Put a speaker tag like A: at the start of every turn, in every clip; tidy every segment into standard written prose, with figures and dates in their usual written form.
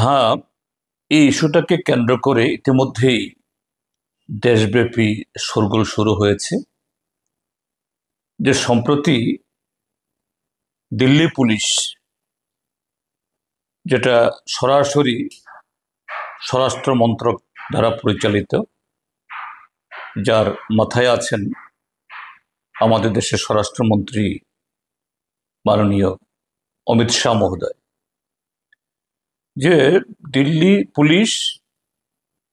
A: হ্যাঁ, এই ইস্যুটাকে কেন্দ্র করে ইতিমধ্যেই দেশব্যাপী শোরগোল শুরু হয়েছে যে সম্প্রতি দিল্লি পুলিশ, যেটা সরাসরি স্বরাষ্ট্র মন্ত্রক দ্বারা পরিচালিত, যার মাথায় আছেন আমাদের দেশের স্বরাষ্ট্রমন্ত্রী মাননীয় অমিত শাহ মহোদয়, যে দিল্লি পুলিশ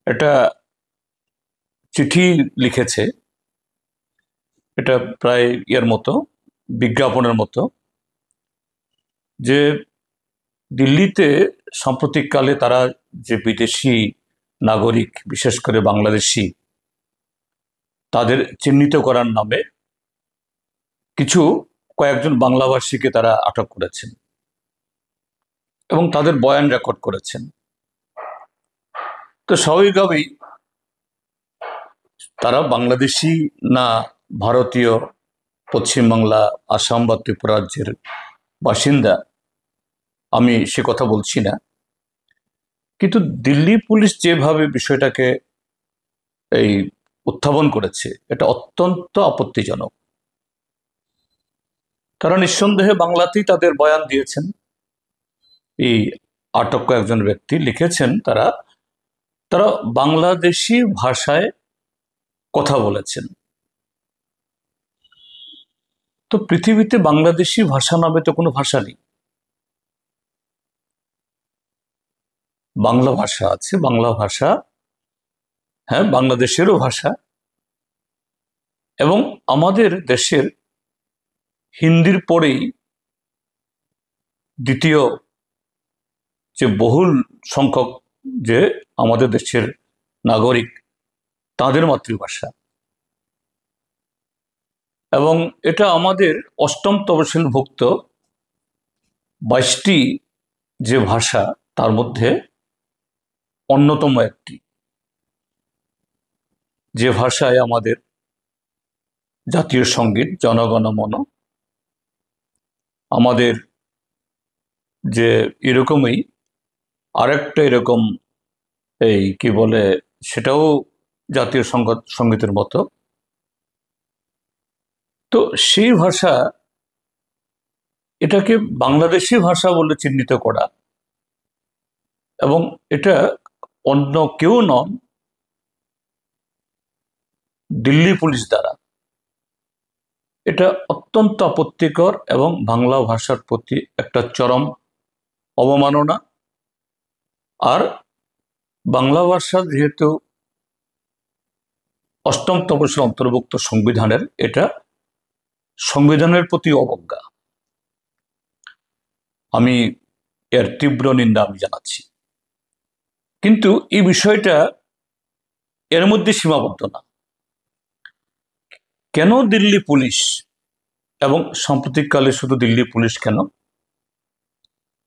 A: একটা চিঠি লিখেছে। এটা প্রায় মতো বিজ্ঞাপনের মতো, যে দিল্লিতে সাম্প্রতিককালে তারা যে বিদেশি নাগরিক, বিশেষ করে বাংলাদেশি, তাদের চিহ্নিত করার নামে কয়েকজন বাংলাভাষীকে তারা আটক করেছেন এবং তাদের বয়ান রেকর্ড করেছেন। তো স্বাভাবিকভাবেই তারা বাংলাদেশি না ভারতীয়, পশ্চিমবাংলা, আসাম বা ত্রিপুরা রাজ্যের বাসিন্দা, আমি সে কথা বলছি না। কিন্তু দিল্লি পুলিশ যেভাবে বিষয়টাকে উত্থাপন করেছে, এটা অত্যন্ত আপত্তিজনক। তারা নিঃসন্দেহে বাংলাতেই তাদের বয়ান দিয়েছেন। এই আটক কয়েকজন ব্যক্তি লিখেছেন তারা বাংলাদেশি ভাষায় কথা বলেছেন। তো পৃথিবীতে বাংলাদেশি ভাষা নামে তো কোনো ভাষা নেই। বাংলা ভাষা আছে, বাংলা ভাষা, হ্যাঁ, বাংলাদেশেরও ভাষা, এবং আমাদের দেশের হিন্দির পরেই দ্বিতীয় যে বহুল সংখ্যক যে আমাদের দেশের নাগরিক, তাদের মাতৃভাষা। এবং এটা আমাদের অষ্টম তফসিলভুক্ত 22টি যে ভাষা, তার মধ্যে অন্যতম একটি, যে ভাষায় আমাদের জাতীয় সঙ্গীত জনগণ মন, আমাদের যে এরকমই আরেকটা এরকম কি বলে, সেটাও জাতীয় সঙ্গীতের মতো। তো সেই ভাষা, এটাকে বাংলাদেশি ভাষা বলে চিহ্নিত করা, এবং এটা অন্য কেউ নন, দিল্লি পুলিশ দ্বারা, এটা অত্যন্ত আপত্তিকর এবং বাংলা ভাষার প্রতি একটা চরম অবমাননা। আর বাংলা ভাষা যেহেতু অষ্টম তফসিল অন্তর্ভুক্ত সংবিধানের, এটা সংবিধানের প্রতি অবজ্ঞা। আমি এর তীব্র নিন্দা আমি জানাচ্ছি। কিন্তু এই বিষয়টা এর মধ্যে সীমাবদ্ধ না। কেন দিল্লি পুলিশ, এবং সাম্প্রতিককালে শুধু দিল্লি পুলিশ কেন,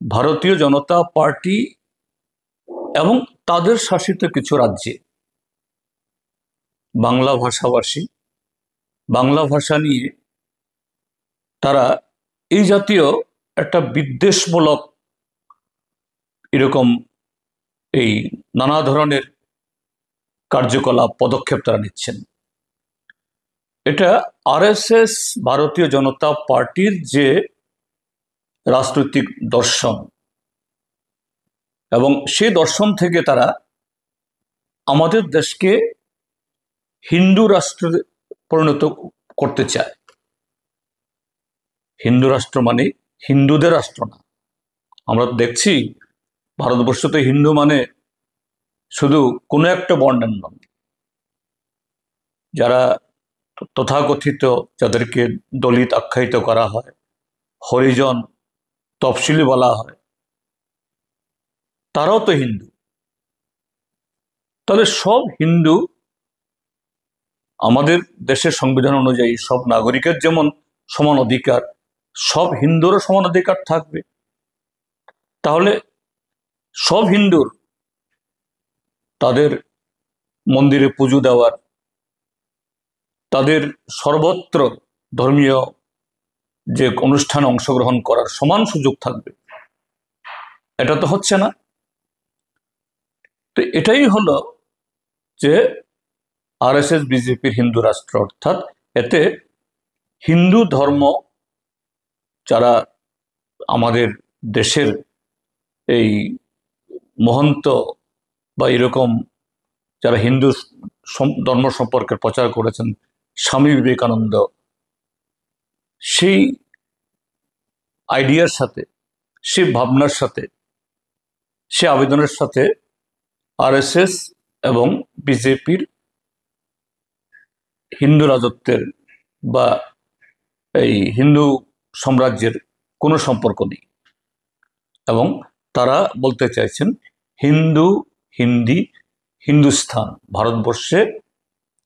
A: ভারতীয় জনতা পার্টি এবং তাদের শাসিত কিছু রাজ্যে বাংলা ভাষাভাষী, বাংলা ভাষা নিয়ে তারা এই জাতীয় একটা বিদ্বেষমূলক এরকম নানা ধরনের কার্যকলাপ, পদক্ষেপ তারা নিচ্ছেন। এটা আরএসএস, ভারতীয় জনতা পার্টির যে রাজনৈতিক দর্শন, এবং সেই দর্শন থেকে তারা আমাদের দেশকে হিন্দু রাষ্ট্রে পরিণত করতে চায়। হিন্দু রাষ্ট্র মানে হিন্দুদের রাষ্ট্র না। আমরা দেখছি ভারতবর্ষ তো হিন্দু মানে শুধু কোনো একটা বর্ণের নন। যারা তথাকথিত, যাদেরকে দলিত আখ্যায়িত করা হয়, হরিজন, তফসিলি বলা হয়, তারাও তো হিন্দু। তাহলে সব হিন্দু, আমাদের দেশের সংবিধান অনুযায়ী সব নাগরিকের যেমন সমান অধিকার, সব হিন্দুরও সমান অধিকার থাকবে। তাহলে সব হিন্দুর তাদের মন্দিরে পুজো দেওয়ার, তাদের সর্বত্র ধর্মীয় যে অনুষ্ঠানে অংশগ্রহণ করার সমান সুযোগ থাকবে। এটা তো হচ্ছে না। তো এটাই হলো যে আরএসএস বিজেপির হিন্দু রাষ্ট্র, অর্থাৎ এতে হিন্দু ধর্ম যারা আমাদের দেশের এই মহন্ত বা এরকম যারা হিন্দু ধর্ম সম্পর্কে প্রচার করেছেন, স্বামী বিবেকানন্দ, সেই আইডিয়ার সাথে, সেই ভাবনার সাথে, সে আবেদনের সাথে আরএসএস এবং বিজেপির হিন্দু রাজত্বের বা এই হিন্দু সাম্রাজ্যের কোনো সম্পর্ক নেই। এবং তারা বলতে চাইছেন হিন্দু, হিন্দি, হিন্দুস্থান, ভারতবর্ষে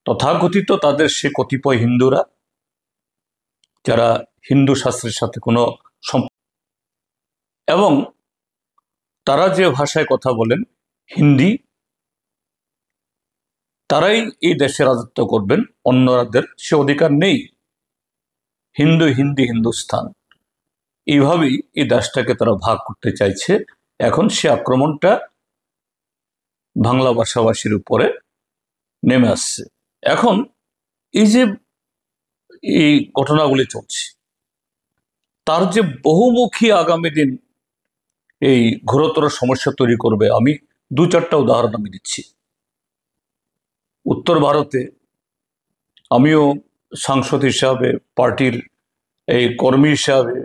A: তথাকথিত তাদের সে কতিপয় হিন্দুরা যারা হিন্দু শাস্ত্রের সাথে কোনো এবং তারা যে ভাষায় কথা বলেন হিন্দি, তারাই এই দেশে রাজত্ব করবেন, অন্যদের সে অধিকার নেই। হিন্দু, হিন্দি, হিন্দুস্থান, এইভাবেই এই দেশটাকে তারা ভাগ করতে চাইছে। এখন সে আক্রমণটা বাংলা ভাষাভাষীর উপরে নেমে আসছে। এখন এই যে এই ঘটনাগুলি চলছে, তার যে বহুমুখী আগামী দিন এই ঘোরতর সমস্যা তৈরি করবে, আমি দু চারটা উদাহরণ আমি দিচ্ছি। উত্তর ভারতে আমিও সাংসদ হিসাবে, পার্টির এই কর্মী হিসাবে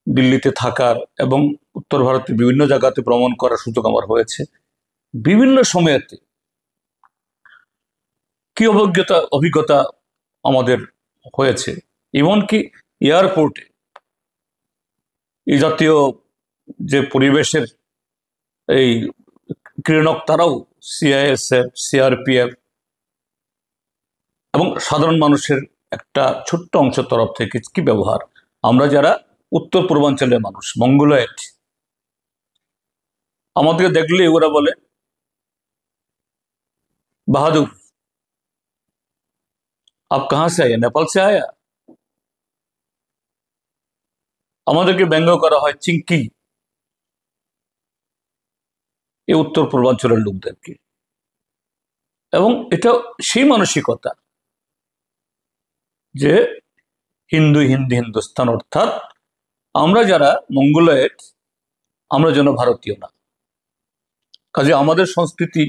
A: দিল্লিতে থাকার এবং উত্তর ভারতের বিভিন্ন জায়গাতে ভ্রমণ করার সুযোগ আমার হয়েছে। বিভিন্ন সময়েতে কি অভিজ্ঞতা আমাদের হয়েছে, এমনকি এয়ারপোর্টে এই জাতীয় যে পরিবেশের এই ক্রীড়নক, তারাও সিআইএসএফ, সিআরপিএফ এবং সাধারণ মানুষের একটা ছোট্ট অংশের তরফ থেকে কি ব্যবহার, আমরা যারা উত্তর পূর্বাঞ্চলের মানুষ, মঙ্গোলয়েড, আমাদেরকে দেখলে ওরা বলে বাহাদুর, আপ কাহা সে আয়া, নেপাল সে আয়া। আমাদেরকে ব্যঙ্গ করা হয় চিঙ্কি, এই উত্তর পূর্বাঞ্চলের লোকদেরকে। এবং এটা সেই মানসিকতা যে হিন্দু, হিন্দি, হিন্দুস্তান, অর্থাৎ আমরা যারা মঙ্গোলয়েড, আমরা যেন ভারতীয় না। কাজে আমাদের সংস্কৃতি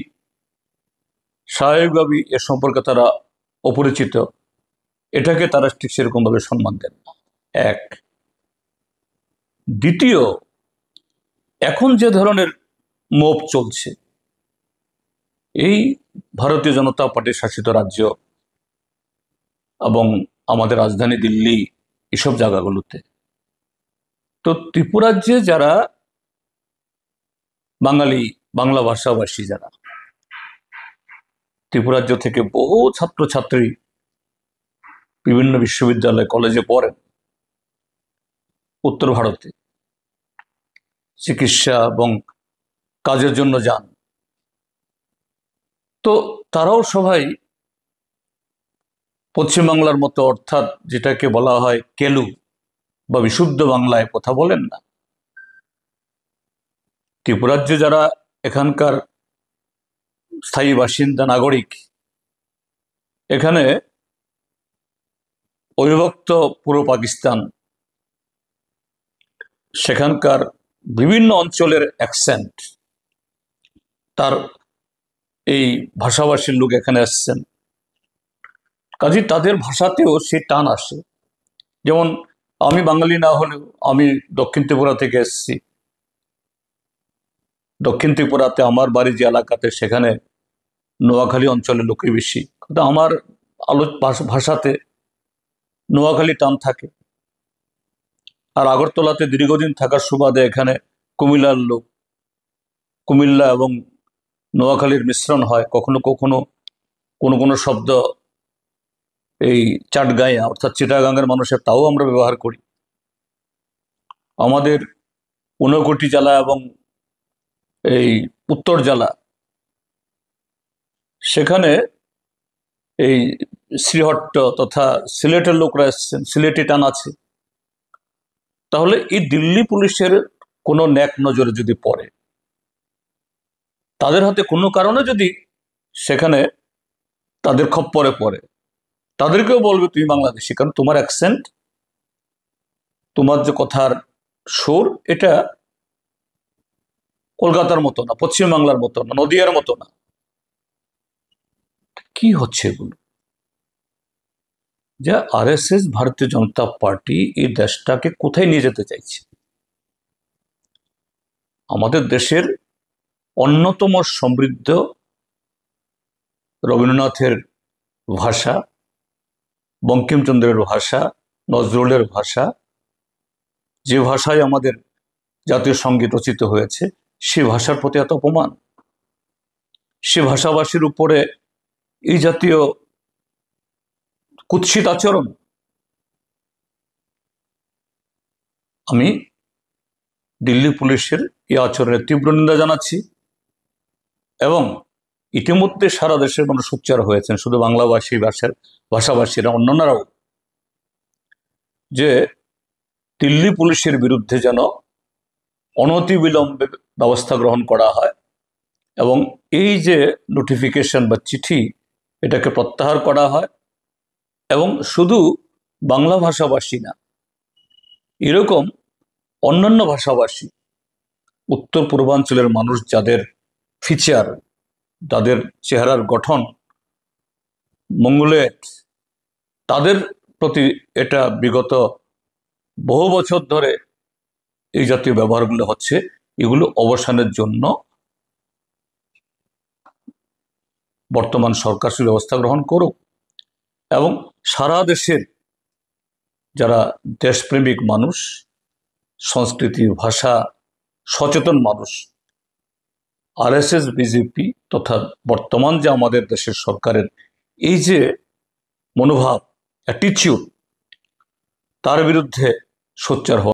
A: স্বাভাবিকভাবেই এ সম্পর্কে তারা অপরিচিত, এটাকে তারা ঠিক সেরকম ভাবে সম্মান দেন না। এক। দ্বিতীয়, এখন যে ধরনের মোভ চলছে এই ভারতীয় জনতা পার্টির শাসিত রাজ্য এবং আমাদের রাজধানী দিল্লি, এসব জায়গাগুলোতে, তো ত্রিপুরাজ্যে যারা বাঙালি, বাংলা ভাষাভাষী যারা, ত্রিপুরাজ্য থেকে বহু ছাত্রছাত্রী বিভিন্ন বিশ্ববিদ্যালয়, কলেজে পড়েন, উত্তর ভারতে চিকিৎসা এবং কাজের জন্য যান। তো তারাও সবাই পশ্চিমবাংলার মতো, অর্থাৎ যেটাকে বলা হয় কেলু বা বিশুদ্ধ বাংলায় কথা বলেন না। ত্রিপুরাজ্যে যারা এখানকার স্থায়ী বাসিন্দা, নাগরিক, এখানে অবিভক্ত পূর্ব পাকিস্তান, সেখানকার বিভিন্ন অঞ্চলের অ্যাকসেন্ট, তার এই ভাষাভাষীর লোক এখানে আসছেন, কাজে তাদের ভাষাতেও সে টান আসে। যেমন আমি বাঙালি না হলেও আমি দক্ষিণ ত্রিপুরা থেকে এসেছি। দক্ষিণ ত্রিপুরাতে আমার বাড়ি যে এলাকাতে, সেখানে নোয়াখালী অঞ্চলের লোকই বেশি, কিন্তু আমার ভাষাতে নোয়াখালী টান থাকে। আর আগরতলাতে দীর্ঘদিন থাকার সুবাদে এখানে কুমিল্লার লোক, কুমিল্লা এবং নোয়াখালীর মিশ্রণ হয়। কখনো কখনো কোনো কোনো শব্দ এই চাটগাঁয়া অর্থাৎ চিটাগাঙ্গের মানুষের, তাও আমরা ব্যবহার করি। আমাদের ঊনকোটি জেলা এবং এই উত্তর জেলা, সেখানে এই শ্রীহট্ট তথা সিলেটের লোকরা এসছেন, সিলেটি টান আছে। তাহলে এই দিল্লি পুলিশের কোনো ন্যাক নজরে যদি পড়ে, তাদের হাতে কোনো কারণে যদি সেখানে তাদের খপ্পরে পড়ে, তাদেরকেও বলবে তুমি বাংলাদেশি, কারণ তোমার অ্যাকসেন্ট, তোমার যে কথার সুর, এটা কলকাতার মতো না, পশ্চিমবাংলার মতো না, নদিয়ার মতো না। কি হচ্ছে এগুলো? যে আরএসএস, ভারতীয় জনতা পার্টি এই দেশটাকে কোথায় নিয়ে যেতে চাইছে? আমাদের দেশের অন্যতম সমৃদ্ধ রবীন্দ্রনাথের ভাষা, বঙ্কিমচন্দ্রের ভাষা, নজরুলের ভাষা, যে ভাষায় আমাদের জাতীয় সঙ্গীত রচিত হয়েছে, সে ভাষার প্রতি এত অপমান, সে ভাষাভাষীর উপরে এই জাতীয় কুৎসিত আচরণ। আমি দিল্লি পুলিশের এই আচরণের তীব্র নিন্দা জানাচ্ছি এবং ইতিমধ্যে সারা দেশের মানুষ সোচ্চার হয়েছেন, শুধু বাংলাভাষী ভাষাভাষীরা, অন্যান্যরাও, যে দিল্লি পুলিশের বিরুদ্ধে যেন অনতিবিলম্বে ব্যবস্থা গ্রহণ করা হয় এবং এই যে নোটিফিকেশন বা চিঠি, এটাকে প্রত্যাহার করা হয়। এবং শুধু বাংলা ভাষাভাষী না, এরকম অন্যান্য ভাষাভাষী, উত্তর পূর্বাঞ্চলের মানুষ যাদের ফিচার, তাদের চেহারার গঠন মঙ্গলের, তাদের প্রতি এটা বিগত বহু বছর ধরে এই জাতীয় ব্যবহারগুলো হচ্ছে, এগুলো অবসানের জন্য বর্তমান সরকার সুব্যবস্থা গ্রহণ করুক এবং সারা দেশের যারা দেশপ্রেমিক মানুষ, সংস্কৃতি ভাষা সচেতন মানুষ, আরএসএস, বিজেপি তথা বর্তমান যে আমাদের দেশের সরকারের এই যে মনোভাব, অ্যাটিচিউড, তার বিরুদ্ধে সোচ্চার হওয়া